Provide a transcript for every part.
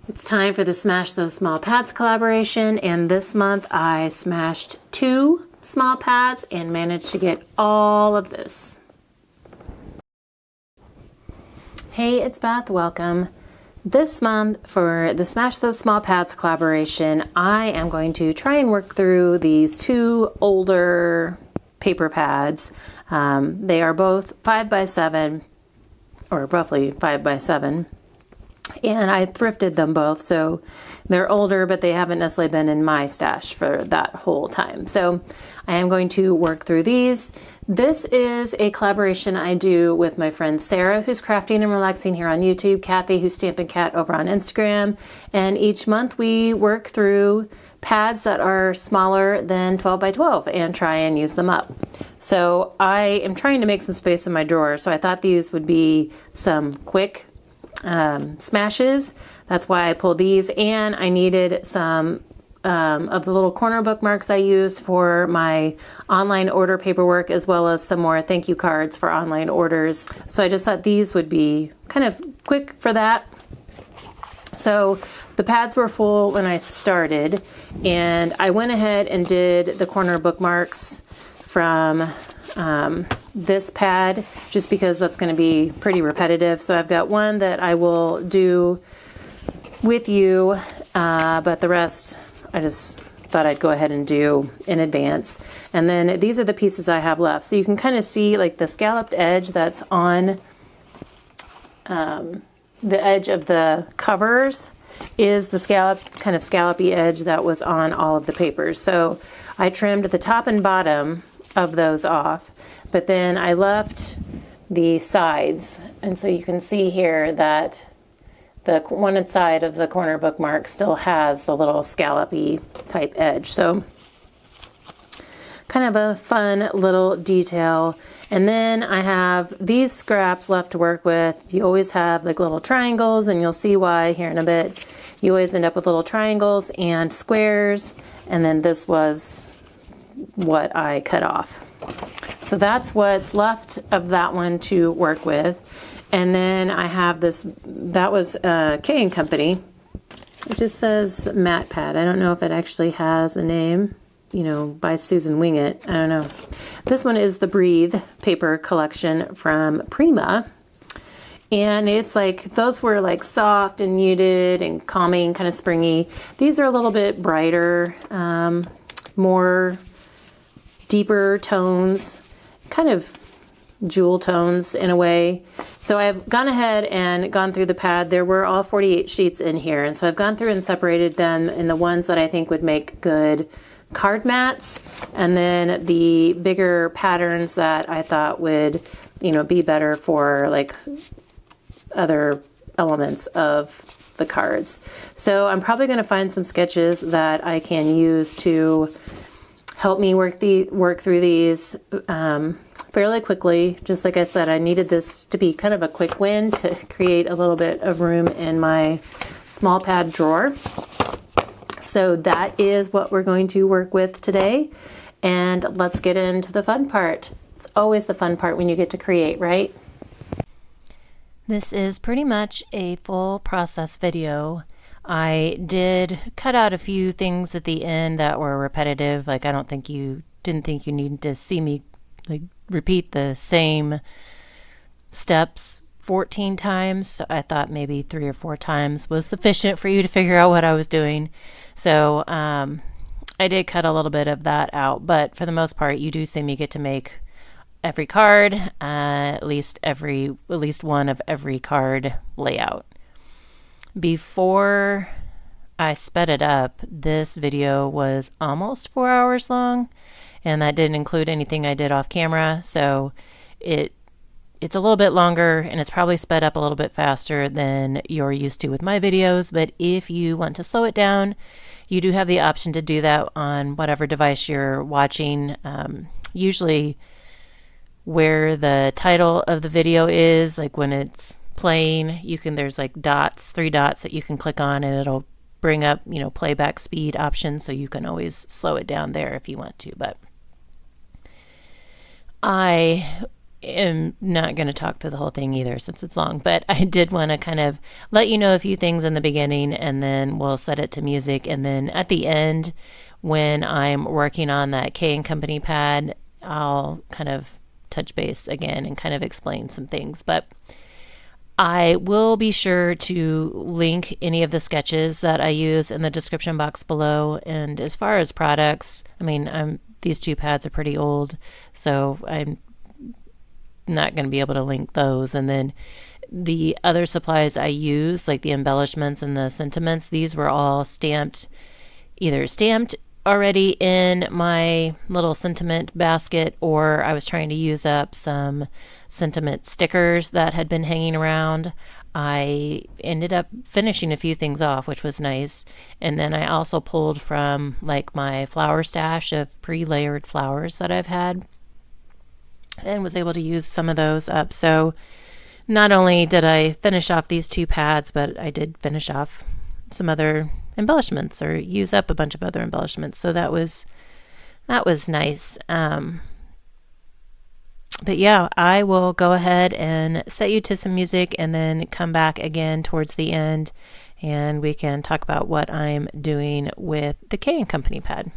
It's time for the Smash Those Small Pads collaboration, and this month I smashed 2 small pads and managed to get all of this. Hey, it's Beth, welcome. This month for the Smash Those Small Pads collaboration, I am going to try and work through these 2 older paper pads. They are both 5x7, or roughly 5x7. And I thrifted them both, so they're older, but they haven't necessarily been in my stash for that whole time. So I am going to work through these. This is a collaboration I do with my friend Sarah, who's crafting and relaxing here on YouTube, Kathy, who's Stampin' Cat over on Instagram. And each month we work through pads that are smaller than 12 by 12 and try and use them up. So I am trying to make some space in my drawer, so I thought these would be some quick smashes. That's why I pulled these, and I needed some of the little corner bookmarks I use for my online order paperwork, as well as some more thank you cards for online orders. So I just thought these would be kind of quick for that. So the pads were full when I started, and I went ahead and did the corner bookmarks from this pad, just because that's going to be pretty repetitive. So I've got one that I will do with you, but the rest I just thought I'd go ahead and do in advance. And then these are the pieces I have left. So you can kind of see like the scalloped edge that's on the edge of the covers is the kind of scallopy edge that was on all of the papers. So I trimmed the top and bottom of those off, but then I left the sides, and so you can see here that the one side of the corner bookmark still has the little scallopy type edge. So kind of a fun little detail. And then I have these scraps left to work with. You always have like little triangles, and you'll see why here in a bit. You always end up with little triangles and squares, and then this was what I cut off. So that's what's left of that one to work with. And then I have this, that was K & Company. It just says Matte Pad. I don't know if it actually has a name, you know, by Susan Wingett. I don't know. This one is the Breathe paper collection from Prima. And it's like, those were like soft and muted and calming, kind of springy. These are a little bit brighter, more deeper tones, kind of jewel tones in a way. So I've gone ahead and gone through the pad. There were all 48 sheets in here, and so I've gone through and separated them in the ones that I think would make good card mats, and then the bigger patterns that I thought would, you know, be better for like other elements of the cards. So I'm probably going to find some sketches that I can use to help me work through these fairly quickly. Just like I said, I needed this to be kind of a quick win to create a little bit of room in my small pad drawer. So that is what we're going to work with today. And let's get into the fun part. It's always the fun part when you get to create, right? This is pretty much a full process video. I did cut out a few things at the end that were repetitive. Like I didn't think you needed to see me like repeat the same steps 14 times. So I thought maybe 3 or 4 times was sufficient for you to figure out what I was doing. So I did cut a little bit of that out, but for the most part, you do see me get to make every card, at least one of every card layout. Before I sped it up, this video was almost 4 hours long, and that didn't include anything I did off camera, so it's a little bit longer, and it's probably sped up a little bit faster than you're used to with my videos. But if you want to slow it down, you do have the option to do that on whatever device you're watching. Usually where the title of the video is, like when it's playing, there's like dots, 3 dots that you can click on, and it'll bring up, you know, playback speed option, so you can always slow it down there if you want to. But I am not going to talk through the whole thing either since it's long, but I did want to kind of let you know a few things in the beginning, and then we'll set it to music. And then at the end, when I'm working on that K and Company pad, I'll kind of touch base again and kind of explain some things. But I will be sure to link any of the sketches that I use in the description box below. And as far as products, I mean, these two pads are pretty old, so I'm not going to be able to link those. And then the other supplies I use, like the embellishments and the sentiments, these were all either stamped already in my little sentiment basket, or I was trying to use up some sentiment stickers that had been hanging around. I ended up finishing a few things off, which was nice. And then I also pulled from like my flower stash of pre-layered flowers that I've had, and was able to use some of those up. So not only did I finish off these two pads, but I did finish off some other embellishments, or use up a bunch of other embellishments. So that was nice. But yeah, I will go ahead and set you to some music and then come back again towards the end, and we can talk about what I'm doing with the K and Company pad.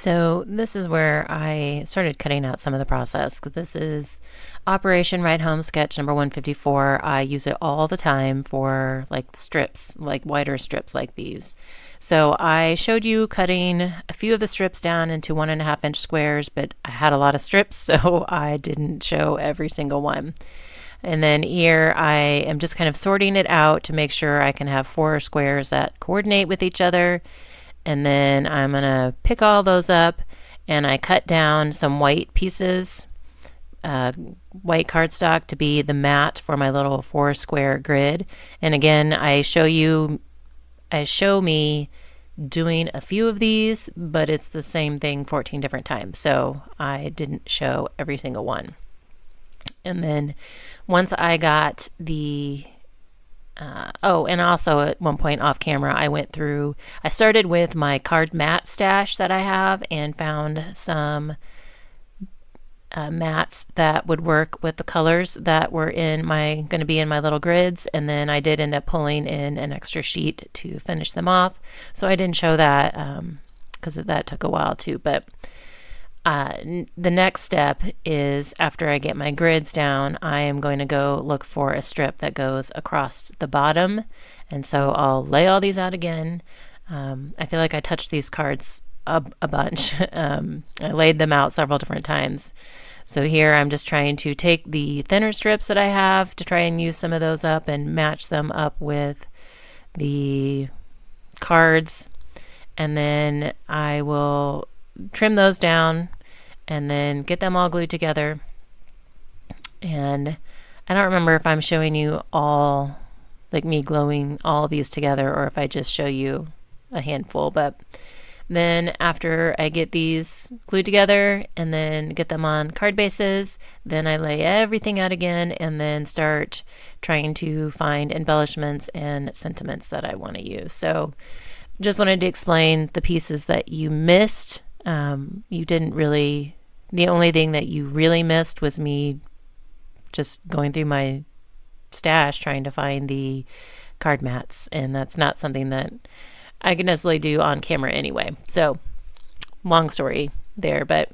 So this is where I started cutting out some of the process. This is Operation Ride Home sketch number 154. I use it all the time for like strips, like wider strips like these. So I showed you cutting a few of the strips down into 1.5-inch squares, but I had a lot of strips, so I didn't show every single one. And then here I am just kind of sorting it out to make sure I can have 4 squares that coordinate with each other. And then I'm going to pick all those up, and I cut down some white pieces, white cardstock to be the mat for my little 4 square grid. And again, I show me doing a few of these, but it's the same thing 14 different times. So I didn't show every single one. And then once I got the and also at one point off camera, I started with my card mat stash that I have and found some mats that would work with the colors that were going to be in my little grids. And then I did end up pulling in an extra sheet to finish them off. So I didn't show that because that took a while too. But the next step is, after I get my grids down, I am going to go look for a strip that goes across the bottom. And so I'll lay all these out again. I feel like I touched these cards a bunch. I laid them out several different times. So here I'm just trying to take the thinner strips that I have to try and use some of those up and match them up with the cards. And then I will trim those down and then get them all glued together. And I don't remember if I'm showing you all, like me gluing all of these together, or if I just show you a handful. But then after I get these glued together and then get them on card bases, then I lay everything out again and then start trying to find embellishments and sentiments that I want to use. So just wanted to explain the pieces that you missed. The only thing that you really missed was me just going through my stash trying to find the card mats, and that's not something that I can necessarily do on camera anyway. So long story there, but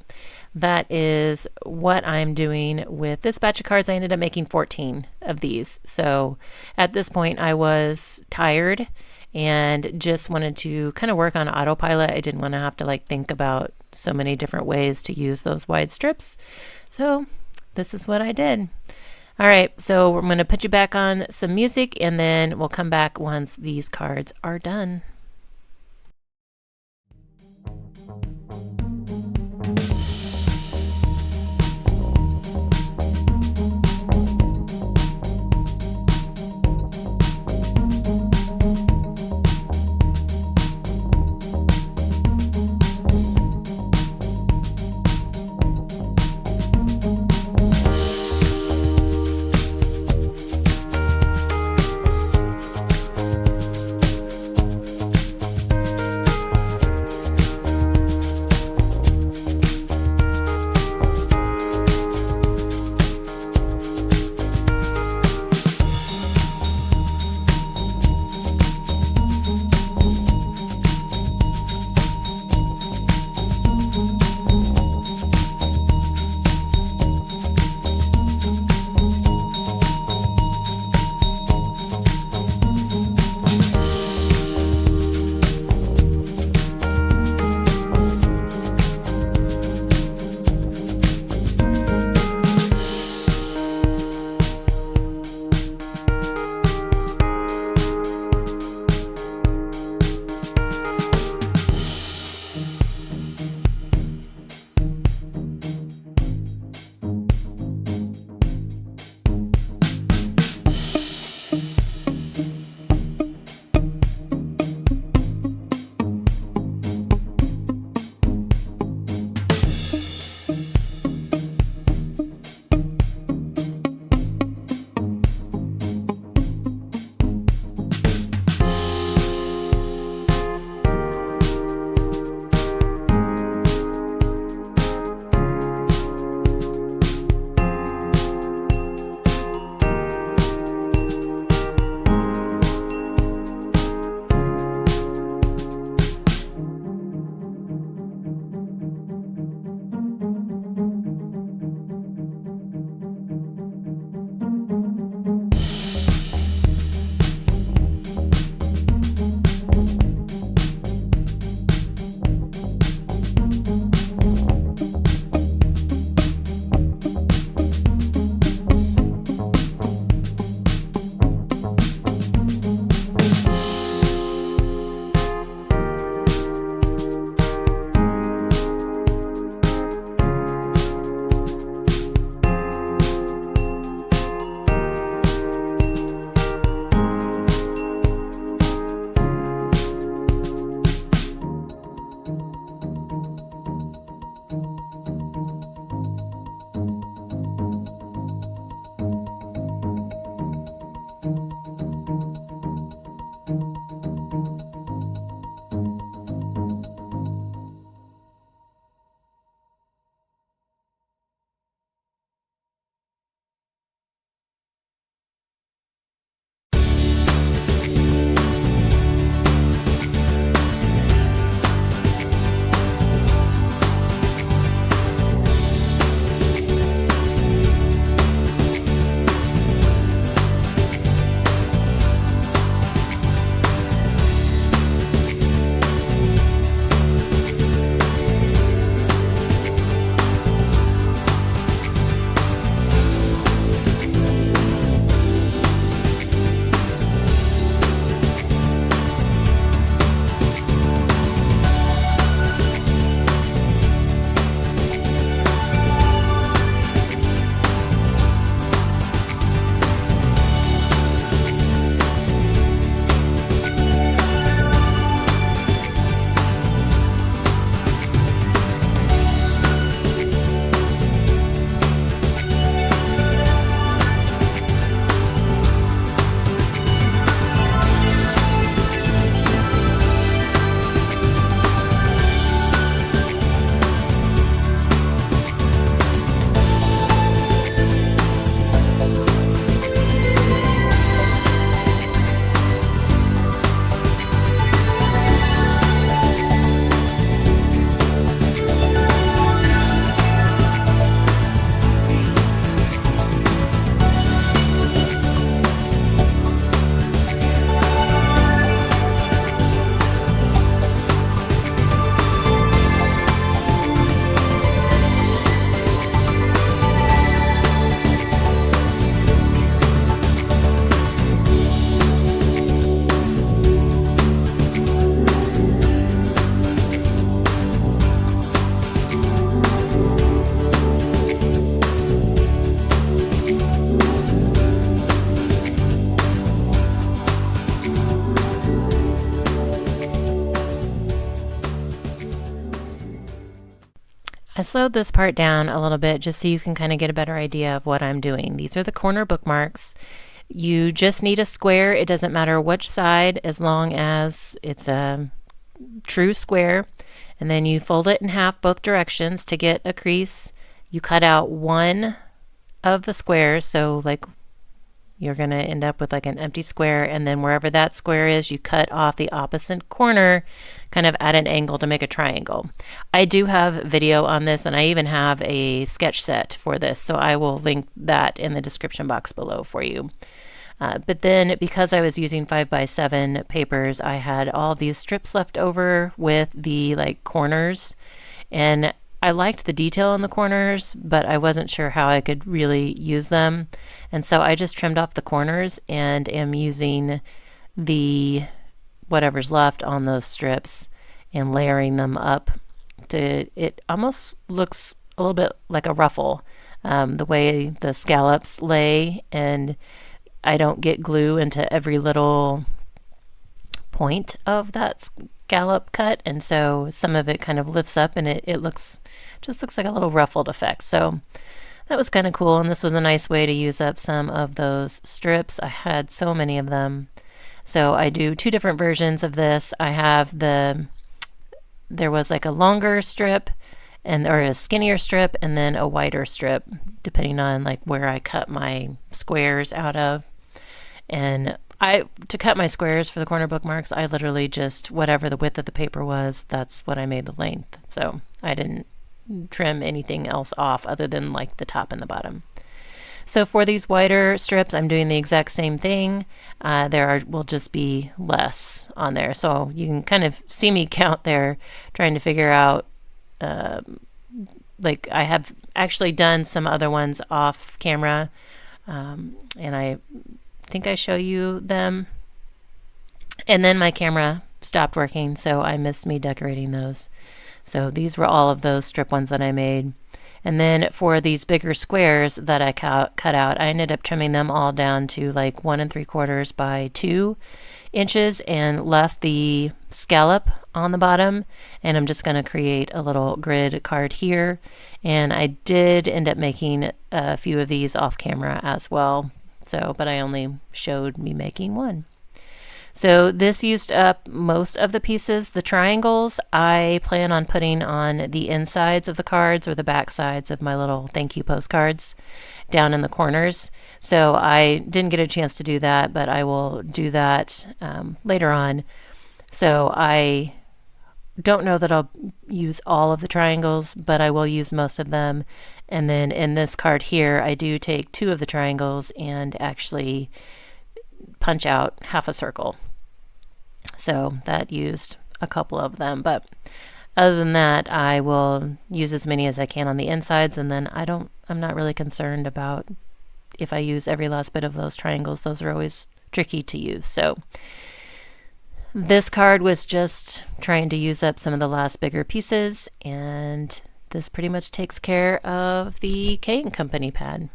that is what I'm doing with this batch of cards. I ended up making 14 of these. So at this point I was tired and just wanted to kind of work on autopilot. I didn't want to have to think about so many different ways to use those wide strips. So this is what I did. All right, so I'm going to put you back on some music, and then we'll come back once these cards are done. I slowed this part down a little bit just so you can kind of get a better idea of what I'm doing. These are the corner bookmarks. You just need a square. It doesn't matter which side as long as it's a true square. And then you fold it in half both directions to get a crease. You cut out one of the squares, so like you're going to end up with like an empty square, and then wherever that square is, you cut off the opposite corner kind of at an angle to make a triangle. I do have video on this, and I even have a sketch set for this, so I will link that in the description box below for you. But then because I was using 5x7 papers, I had all these strips left over with the like corners, and I liked the detail in the corners, but I wasn't sure how I could really use them. And so I just trimmed off the corners and am using the whatever's left on those strips and layering them up. It almost looks a little bit like a ruffle, the way the scallops lay, and I don't get glue into every little point of that scallop cut, and so some of it kind of lifts up and it just looks like a little ruffled effect. So that was kind of cool, and this was a nice way to use up some of those strips. I had so many of them. So I do two different versions of this. I have there was like a longer strip or a skinnier strip, and then a wider strip depending on like where I cut my squares out of. And to cut my squares for the corner bookmarks, I literally just, whatever the width of the paper was, that's what I made the length. So I didn't trim anything else off other than like the top and the bottom. So for these wider strips, I'm doing the exact same thing. Will just be less on there. So you can kind of see me count there, trying to figure out, like I have actually done some other ones off camera, and I think I show you them, and then my camera stopped working, so I missed me decorating those. So these were all of those strip ones that I made. And then for these bigger squares that I cut out, I ended up trimming them all down to like 1 3/4 by 2 inches and left the scallop on the bottom. And I'm just going to create a little grid card here. And I did end up making a few of these off camera as well. So, but I only showed me making one. So this used up most of the pieces. The triangles I plan on putting on the insides of the cards or the back sides of my little thank you postcards down in the corners. So I didn't get a chance to do that, but I will do that later on. So I don't know that I'll use all of the triangles, but I will use most of them. And then in this card here, I do take 2 of the triangles and actually punch out half a circle. So that used a couple of them, but other than that, I will use as many as I can on the insides, and then I'm not really concerned about if I use every last bit of those triangles. Those are always tricky to use. So this card was just trying to use up some of the last bigger pieces, and this pretty much takes care of the K & Company pad.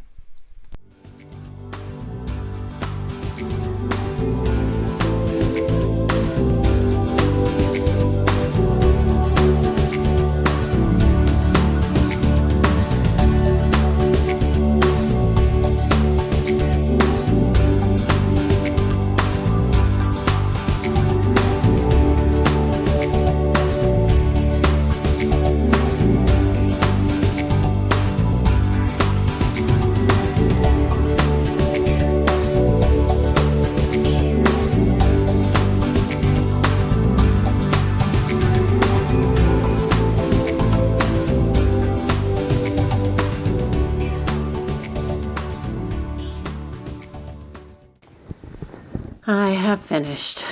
I have finished.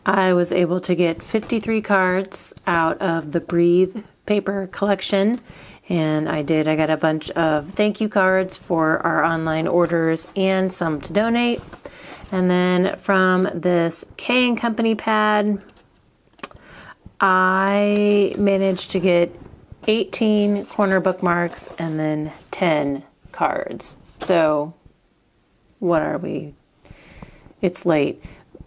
I was able to get 53 cards out of the Breathe paper collection, and I got a bunch of thank you cards for our online orders and some to donate. And then from this K & Company pad, I managed to get 18 corner bookmarks and then 10 cards. So what are we? It's late.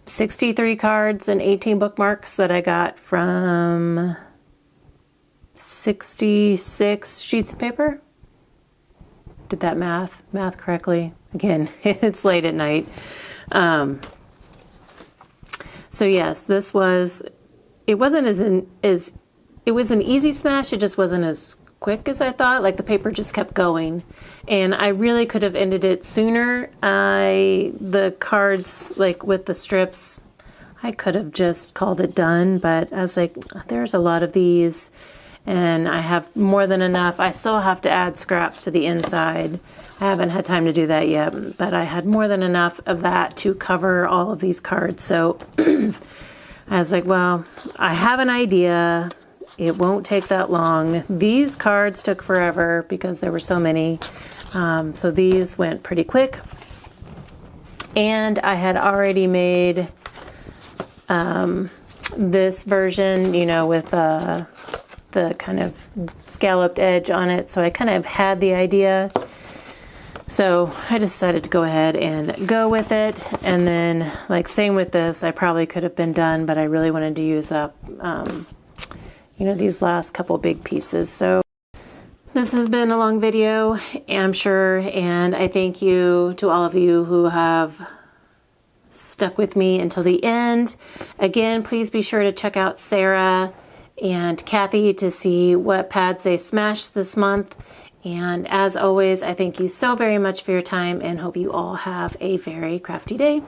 63 cards and 18 bookmarks that I got from 66 sheets of paper. Did that math correctly? Again, it's late at night. So yes, this was, it wasn't it was an easy smash, it just wasn't as quick as I thought. Like the paper just kept going, and I really could have ended it sooner. The cards, like with the strips, I could have just called it done, but I was like, there's a lot of these, and I have more than enough. I still have to add scraps to the inside. I haven't had time to do that yet, but I had more than enough of that to cover all of these cards. So I was like, well, I have an idea. It won't take that long. These cards took forever because there were so many. So these went pretty quick. And I had already made this version, you know, with the kind of scalloped edge on it. So I kind of had the idea. So I decided to go ahead and go with it. And then, like, same with this, I probably could have been done, but I really wanted to use up, you know, these last couple big pieces. So this has been a long video, I'm sure, and I thank you to all of you who have stuck with me until the end. Again, please be sure to check out Sarah and Kathy to see what pads they smashed this month. And as always, I thank you so very much for your time and hope you all have a very crafty day.